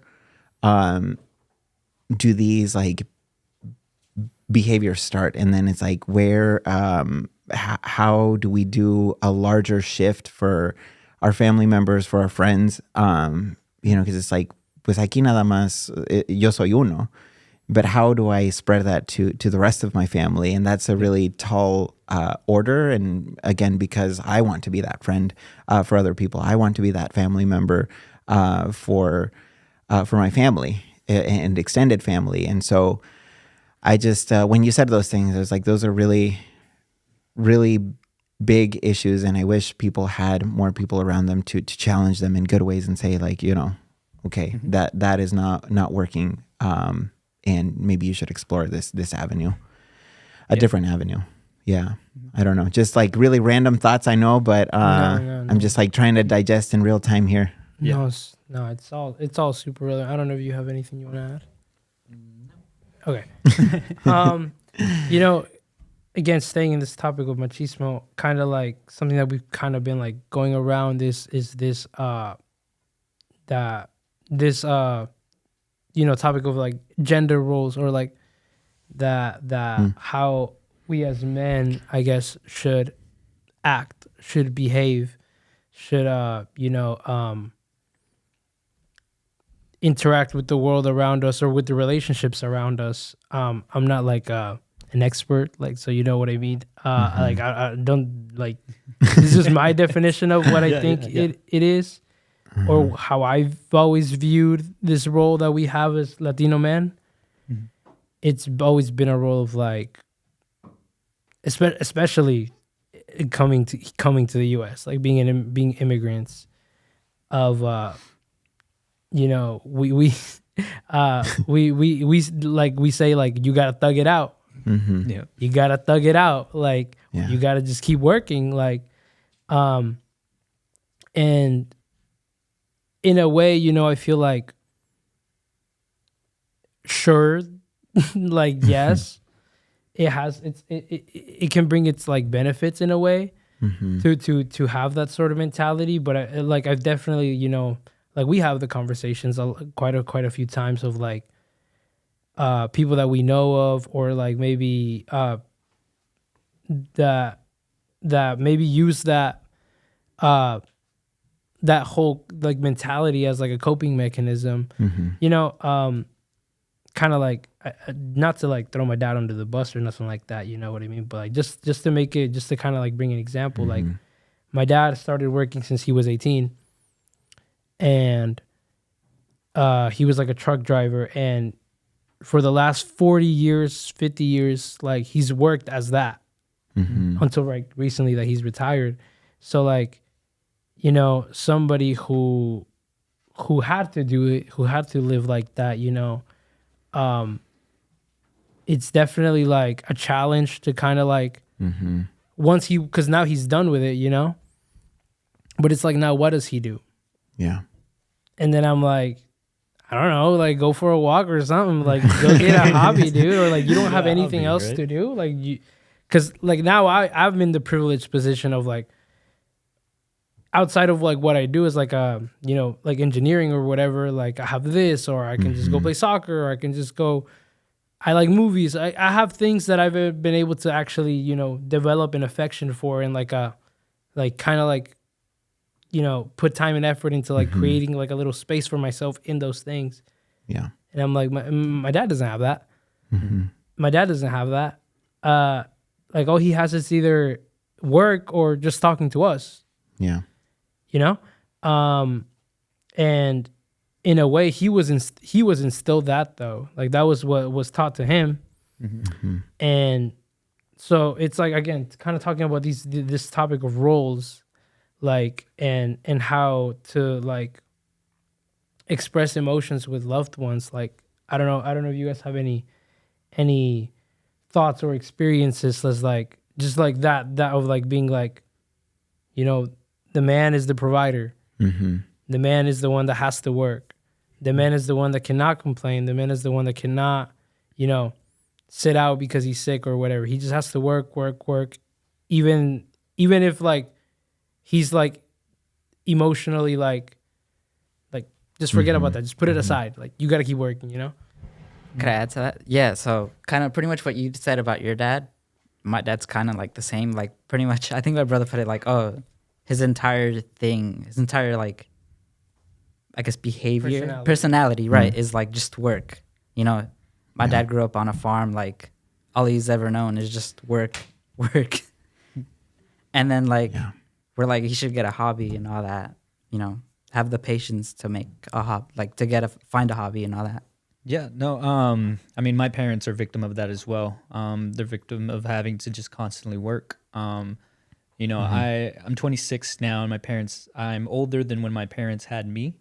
do these like behaviors start, and then it's like where how do we do a larger shift for our family members, for our friends, because it's like, pues aquí nada más yo soy uno, but how do I spread that to the rest of my family? And that's a really tall order, and again, because I want to be that friend for other people, I want to be that family member for my family and extended family. And so I just when you said those things, I was like, those are really, really big issues, and I wish people had more people around them to challenge them in good ways and say like, okay, that is not working, and maybe you should explore this avenue, different avenue. Yeah, I don't know, just like really random thoughts, I know, but No. I'm just like trying to digest in real time here. No, it's all super relevant. I don't know if you have anything you want to add. Okay. Again, staying in this topic of machismo, kind of like something that we've kind of been like going around is this topic of like gender roles, or like that how we as men, I guess, should act, should behave, should interact with the world around us, or with the relationships around us. I'm not like an expert, like, so you know what I mean. Like I don't like, this is my definition of what I think it is, or how I've always viewed this role that we have as Latino men. It's always been a role of like, especially coming to the U.S., like being immigrants, of we say like, you gotta thug it out. Yeah, you gotta thug it out, like you gotta just keep working, like and in a way, I feel like, sure, like, yes, it can bring its like benefits in a way, to have that sort of mentality, but I've definitely, like we have the conversations quite a few times of like people that we know of, or like maybe that maybe use that that whole like mentality as like a coping mechanism, you know, kind of like not to like throw my dad under the bus or nothing like that, you know what I mean, but like just to make it, just to kind of like bring an example, like my dad started working since he was 18, and he was like a truck driver, and for the last 40 years 50 years, like he's worked as that until like recently that he's retired. So like, you know, somebody who had to do it, who had to live like that, you know, it's definitely like a challenge to kind of like once because now he's done with it, you know, but it's like, now what does he do? Yeah. And then I'm like, I don't know, like go for a walk or something, like go get a hobby, dude, or like you don't have anything else to do, like you, because like now I'm in the privileged position of like, outside of like what I do is like you know, like engineering or whatever, like I have this, or I can just go play soccer, or I can just go, I like movies. I have things that I've been able to actually, you know, develop an affection for, and like like kind of like, you know, put time and effort into like creating like a little space for myself in those things. Yeah. And I'm like, my dad doesn't have that. My dad doesn't have that. Like all he has is either work or just talking to us. Yeah. You know, and in a way, he was instilled that though. Like that was what was taught to him, and so it's like, again, kind of talking about this topic of roles, like and how to like express emotions with loved ones. Like I don't know if you guys have any thoughts or experiences as like just like that of like being like, you know, the man is the provider. The man is the one that has to work. The man is the one that cannot complain. The man is the one that cannot, you know, sit out because he's sick or whatever. He just has to work. Even if like he's like emotionally like just forget about that. Just put it aside. Like you got to keep working, you know? Could I add to that? Yeah, so kind of pretty much what you said about your dad. My dad's kind of like the same. Like pretty much, I think my brother put it like, oh, his entire like, I guess personality, right, is like just work. You know, my dad grew up on a farm. Like all he's ever known is just work. And then like we're like, he should get a hobby and all that. You know, have the patience to make a hobby, like to find a hobby and all that. Yeah, no, I mean, my parents are victim of that as well. They're victim of having to just constantly work. You know, I'm 26 now, and I'm older than when my parents had me.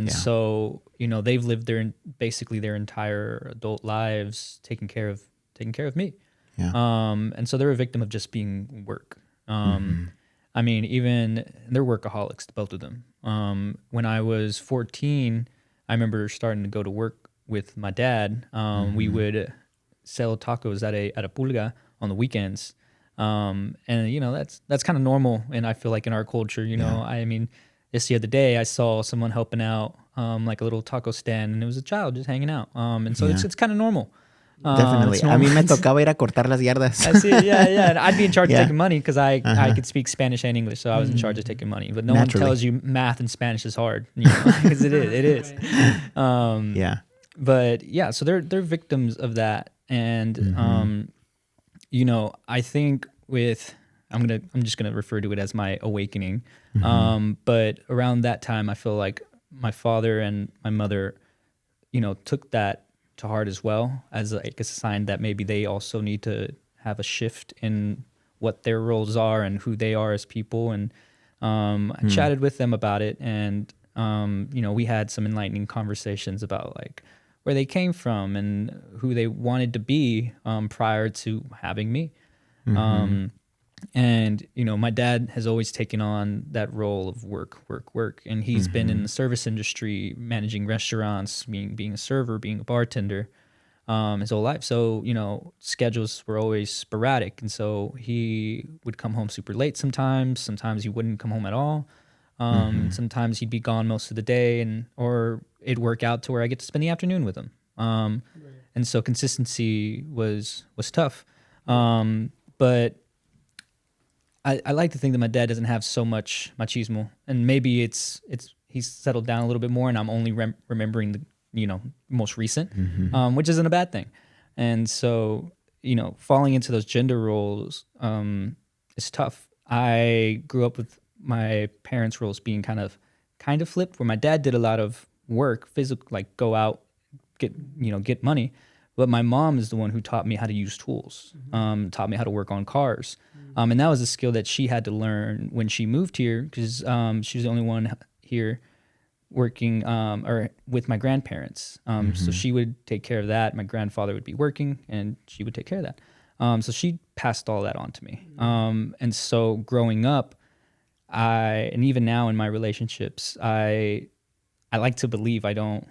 So, you know, they've lived basically their entire adult lives taking care of me. Yeah. And so they're a victim of just being work. I mean, even they're workaholics, both of them. When I was 14, I remember starting to go to work with my dad. We would sell tacos at a pulga on the weekends. And you know, that's kind of normal. And I feel like in our culture, you know, I mean, just the other day I saw someone helping out, like a little taco stand, and it was a child just hanging out. And so it's kind of normal. Definitely. A mí me tocaba ir a cortar las yardas. I see. Yeah. And I'd be in charge of taking money because I could speak Spanish and English, so I was in charge of taking money. But no one tells you math and Spanish is hard, you know, because it is. But yeah, so they're victims of that, and you know, I think I'm just gonna refer to it as my awakening. But around that time, I feel like my father and my mother, you know, took that to heart as well, as like a sign that maybe they also need to have a shift in what their roles are and who they are as people. And I chatted with them about it, and you know, we had some enlightening conversations about like where they came from and who they wanted to be prior to having me. And you know, my dad has always taken on that role of work, and he's been in the service industry, managing restaurants, being a server, being a bartender, his whole life. So you know, schedules were always sporadic, and so he would come home super late sometimes he wouldn't come home at all. Sometimes he'd be gone most of the day, or it'd work out to where I get to spend the afternoon with him. And so consistency was tough. But I like to think that my dad doesn't have so much machismo, and maybe it's he's settled down a little bit more, and I'm only remembering the most recent, which isn't a bad thing. And so falling into those gender roles is tough. I grew up with my parents' roles being kind of flipped, where my dad did a lot of work, physical, like go out, get money. But my mom is the one who taught me how to use tools, taught me how to work on cars. And that was a skill that she had to learn when she moved here, because she was the only one here working or with my grandparents. So she would take care of that. My grandfather would be working, and she would take care of that. So she passed all that on to me. And so growing up, and even now in my relationships, I like to believe I don't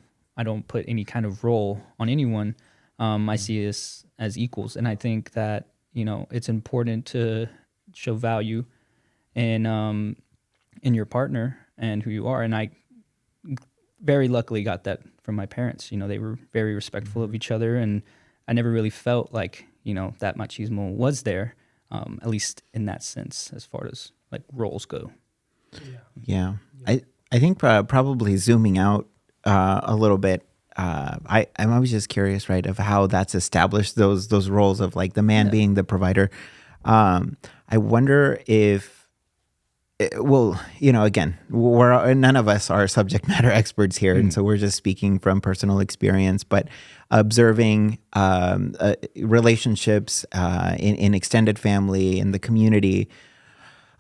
put any kind of role on anyone. I see us as equals, and I think that it's important to show value in your partner and who you are. And I very luckily got that from my parents. They were very respectful of each other, and I never really felt like that machismo was there, at least in that sense, as far as like roles go. Yeah. I think probably zooming out a little bit. I'm always just curious, right, of how that's established, those roles of like the man being the provider. I wonder if, again, none of us are subject matter experts here, and so we're just speaking from personal experience. But observing relationships in extended family, in the community,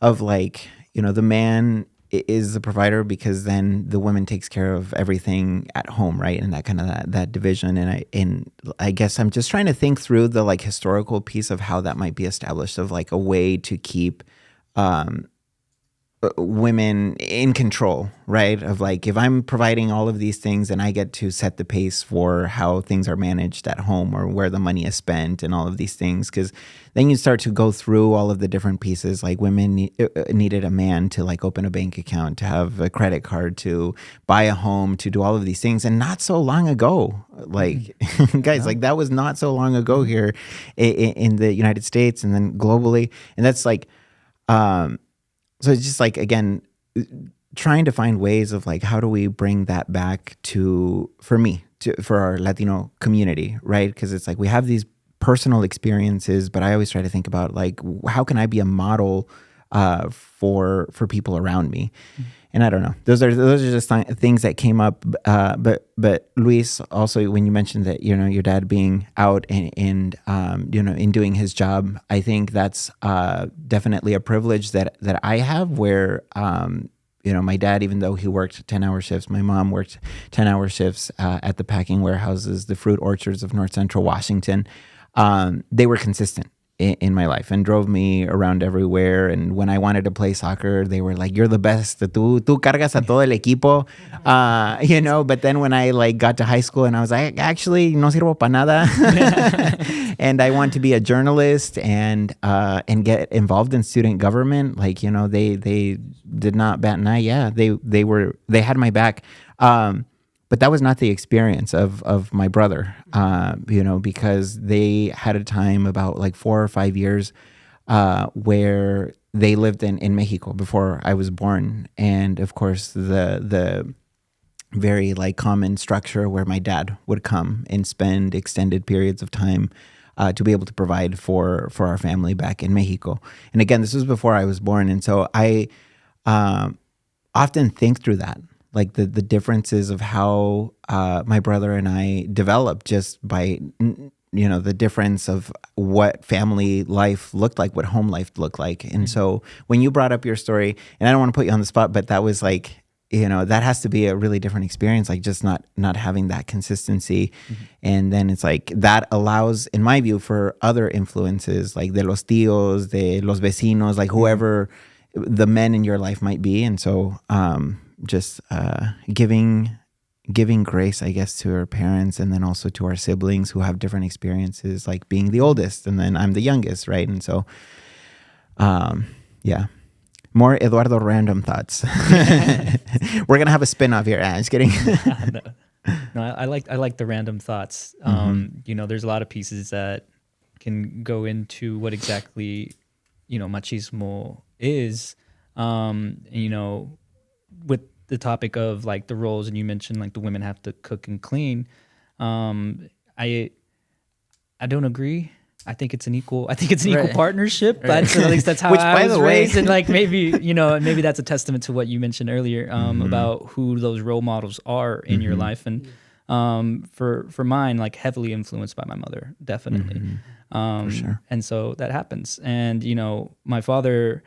of like the man is the provider because then the woman takes care of everything at home, right? And that kind of that division. And I guess I'm just trying to think through the like historical piece of how that might be established, of like a way to keep women in control, right? Of like, if I'm providing all of these things, and I get to set the pace for how things are managed at home, or where the money is spent and all of these things. Because then you start to go through all of the different pieces. Like women needed a man to like open a bank account, to have a credit card, to buy a home, to do all of these things. And not so long ago, like guys, like that was not so long ago here in the United States, and then globally. And that's like, so it's just like, again, trying to find ways of like, how do we bring that back for our Latino community, right? Because it's like we have these personal experiences, but I always try to think about like, how can I be a model for people around me? And I don't know. Those are just things that came up. But Luis, also when you mentioned that your dad being out and in doing his job, I think that's definitely a privilege that I have. Where my dad, even though he worked 10-hour shifts, my mom worked 10-hour shifts at the packing warehouses, the fruit orchards of North Central Washington. They were consistent in my life and drove me around everywhere. And when I wanted to play soccer, they were like, "You're the best. Tú cargas a todo el equipo." But then when I like got to high school and I was like, actually no sirvo pa nada. And I want to be a journalist and get involved in student government. Like, they did not bat an eye. Yeah, they had my back. But that was not the experience of my brother, because they had a time about like 4 or 5 years where they lived in Mexico before I was born. And of course, the very like common structure where my dad would come and spend extended periods of time to be able to provide for our family back in Mexico. And again, this was before I was born. And so I often think through that, like the differences of how my brother and I developed just by, the difference of what family life looked like, what home life looked like. And so when you brought up your story, and I don't want to put you on the spot, but that was like, that has to be a really different experience, like just not having that consistency. And then it's like that allows, in my view, for other influences, like de los tíos, de los vecinos, like whoever the men in your life might be. And so just giving grace, I guess, to our parents, and then also to our siblings who have different experiences, like being the oldest, and then I'm the youngest, right? And so, yeah. More Eduardo random thoughts. We're gonna have a spin-off here. Just kidding. No, I like the random thoughts. There's a lot of pieces that can go into what exactly, machismo is. With the topic of like the roles, and you mentioned like the women have to cook and clean. I don't agree. I think it's an equal partnership. At least that's how Which, I by was the way- raised. And like maybe that's a testament to what you mentioned earlier about who those role models are in your life. And for mine, like heavily influenced by my mother, definitely. For sure. And so that happens. And my father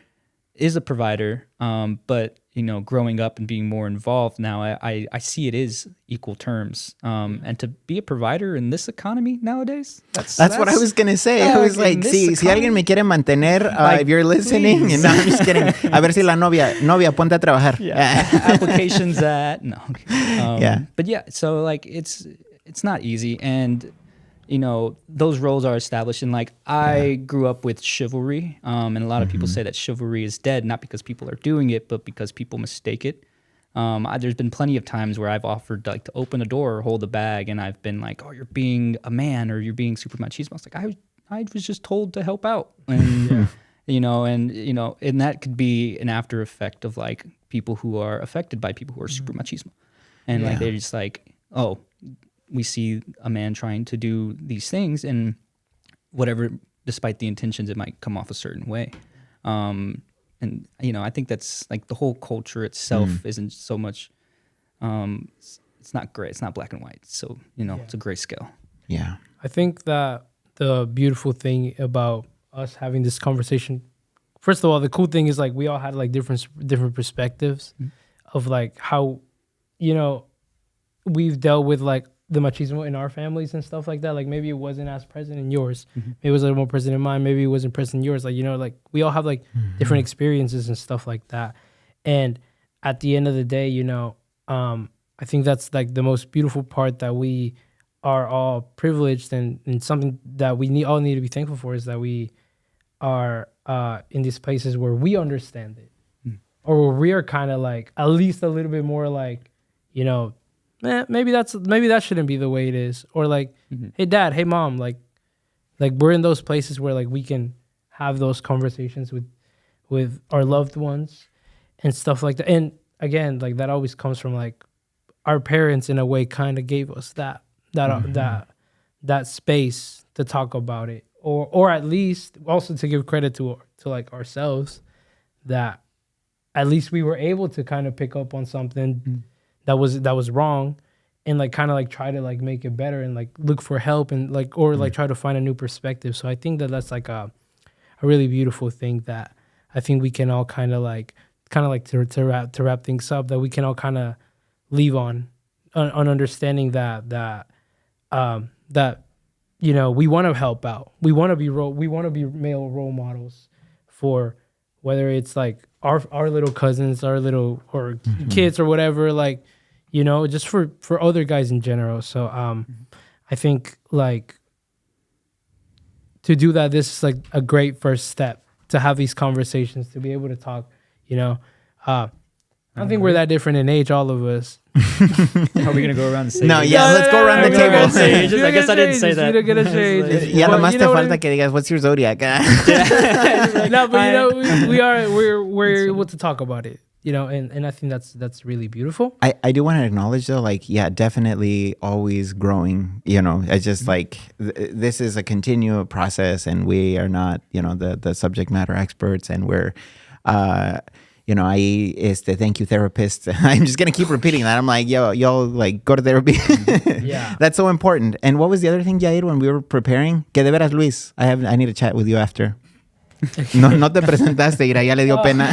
is a provider, but growing up and being more involved now, I see it is equal terms. And to be a provider in this economy nowadays, that's what I was gonna say. I was like, si alguien me quiere mantener, if you're listening, no, I'm just kidding. A ver si la novia, ponte a trabajar. Applications that no. Yeah. But yeah, so like it's not easy, and those roles are established. And like I grew up with chivalry, and a lot of people say that chivalry is dead, not because people are doing it, but because people mistake it. There's been plenty of times where I've offered like to open a door or hold a bag, and I've been like, "Oh, you're being a man, or you're being super machismo." I was like, I was just told to help out, and and that could be an after effect of like people who are affected by people who are super machismo, and like they're just like, "Oh, we see a man trying to do these things, and whatever, despite the intentions, it might come off a certain way." And I think that's like the whole culture itself isn't so much. It's not gray. It's not black and white. So it's a gray scale. Yeah. I think that the beautiful thing about us having this conversation, first of all, the cool thing is like we all had like different perspectives of like how we've dealt with like the machismo in our families and stuff like that. Like maybe it wasn't as present in yours. Maybe it was a little more present in mine. Maybe it wasn't present in yours. Like, like we all have like different experiences and stuff like that. And at the end of the day, I think that's like the most beautiful part, that we are all privileged, and something that we all need to be thankful for is that we are in these places where we understand it, or where we are kind of like at least a little bit more like, maybe that shouldn't be the way it is, or like, hey dad, hey mom, like we're in those places where like we can have those conversations with our loved ones and stuff like that. And again, like that always comes from like our parents in a way kind of gave us that space to talk about it, or at least also to give credit to like ourselves, that at least we were able to kind of pick up on something that was wrong, and like kind of like try to like make it better, and like look for help, and like or like try to find a new perspective. So I think that that's like a really beautiful thing that I think we can all kind of like to wrap things up, that we can all kind of leave on understanding that we want to help out, we want to be male role models for whether it's like our little cousins, our little or kids or whatever, like just for other guys in general. So I think like to do that, this is like a great first step to have these conversations, to be able to talk. I don't think we're that different in age, all of us. Are we gonna go around and say? No, let's go around the table. I guess I didn't say that. Ya nomás te falta que digas, what's your zodiac? No, but we're able to talk about it, and I think that's really beautiful. I do want to acknowledge though, like, yeah, definitely always growing. It's just like this is a continual process, and we are not, the subject matter experts, and we're thank you therapist. I'm just gonna keep repeating that. I'm like, y'all like go to therapy. Yeah, that's so important. And what was the other thing, Jair, when we were preparing? Que de veras, Luis, I need to chat with you after. No te presentaste, Ira, ya le dio pena.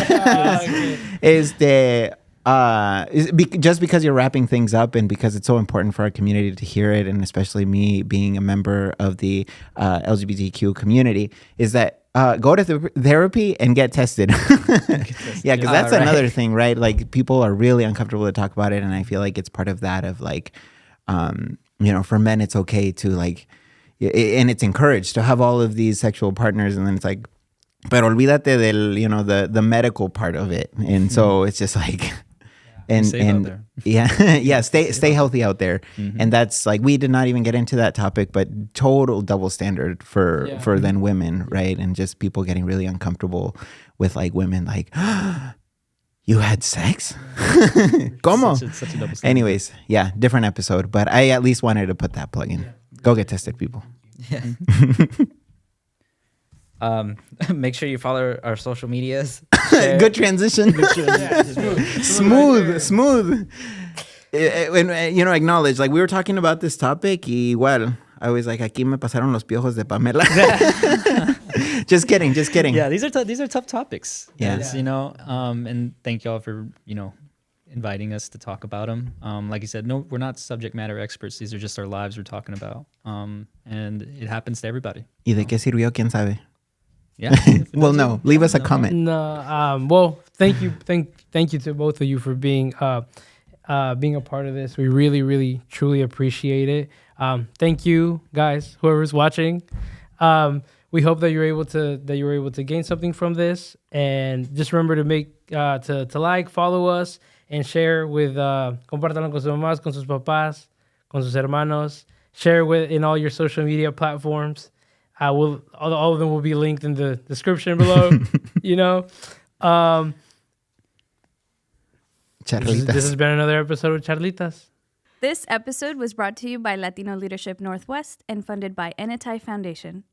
Just because you're wrapping things up, and because it's so important for our community to hear it, and especially me being a member of the LGBTQ community, is that go to therapy and get tested. Yeah, because that's another thing, right? Like people are really uncomfortable to talk about it, and I feel like it's part of that of like, for men it's okay to like, and it's encouraged to have all of these sexual partners, and then it's like, Pero olvídate del, you know, the medical part of it. And so it's just like, and there. yeah, stay healthy out there. And that's like, we did not even get into that topic, but total double standard for then women, right? And just people getting really uncomfortable with like women, like, you had sex? ¿Cómo? Such a double standard. Anyways, yeah, different episode, but I at least wanted to put that plug in. Go get tested, people. Make sure you follow our social medias. Good transition. Smooth. And, you know, acknowledge, like we were talking about this topic, y igual, I was like, aquí me pasaron los piojos de Pamela. Just kidding. Yeah, these are tough topics. Yeah. You know, and thank y'all for, you know, inviting us to talk about them. Like you said, no, we're not subject matter experts. These are just our lives we're talking about. And it happens to everybody. ¿Y de qué sirvió? ¿Quién sabe? Yeah. Well, no, leave us a comment. No, well, thank you to both of you for being a part of this. We really, really, truly appreciate it. Thank you, guys, whoever's watching. We hope that you're able to gain something from this, and just remember to make to like, follow us, and share with compártanlo con sus mamás, con sus papás, con sus hermanos. Share with in all your social media platforms. All of them will be linked in the description below. You know, Charlitas. This has been another episode of Charlitas. This episode was brought to you by Latino Leadership Northwest and funded by Enitai Foundation.